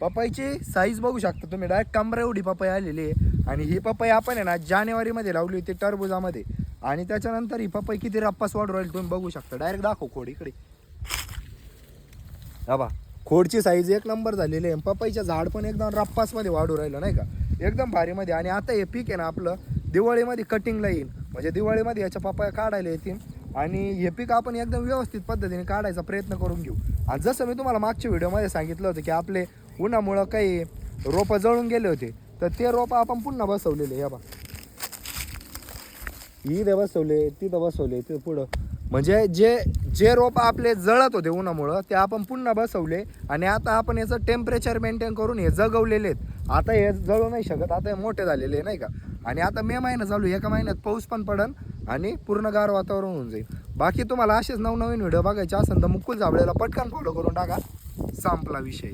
पपईची साईज बघू शकता तुम्ही, डायरेक्ट कमरा एवढी पपई आलेली आहे. आणि ही पपई आपण आहे ना जानेवारीमध्ये लावली होती टरबुजामध्ये. आणि त्याच्यानंतर ही पपई किती रप्पास वाढू राहील तुम्ही बघू शकता. डायरेक्ट दाखव खोड इकडे. बा खोडची साईज एक नंबर झालेली आहे. पपईच्या झाड पण एकदम रप्पासमध्ये वाढू राहिलं नाही का, एकदम भारीमध्ये. आणि आता हे पीक आहे ना आपलं दिवाळीमध्ये कटिंगला येईल, म्हणजे दिवाळीमध्ये याच्या पपया काढायला येतील. आणि हे पीक आपण एकदम व्यवस्थित पद्धतीने काढायचा प्रयत्न करून घेऊ. आणि जसं मी तुम्हाला मागच्या व्हिडिओमध्ये सांगितलं होतं की आपले उन्हामुळं काही रोपं जळून गेले होते, तर ते रोपं आपण पुन्हा बसवलेले. या बा इथं बसवले, तिथं बसवले, तिथं पुढं, म्हणजे जे जे रोपं आपले जळत होते उन्हामुळं ते आपण पुन्हा बसवले. आणि आता आपण याचं टेम्परेचर मेंटेन करून हे जगवलेले आहेत. आता हे जळू नाही शकत, आता हे मोठे झालेले नाही का. आणि आता मे महिना चालू, एका महिन्यात पाऊस पण पडन आणि पूर्ण गार वातावरण होऊन जाईल. बाकी तुम्हाला असेच नवनवीन व्हिडिओ बघायचे असेल तर मुकुल जांभळेला पटकन फॉलो करून टाका. संपला विषय.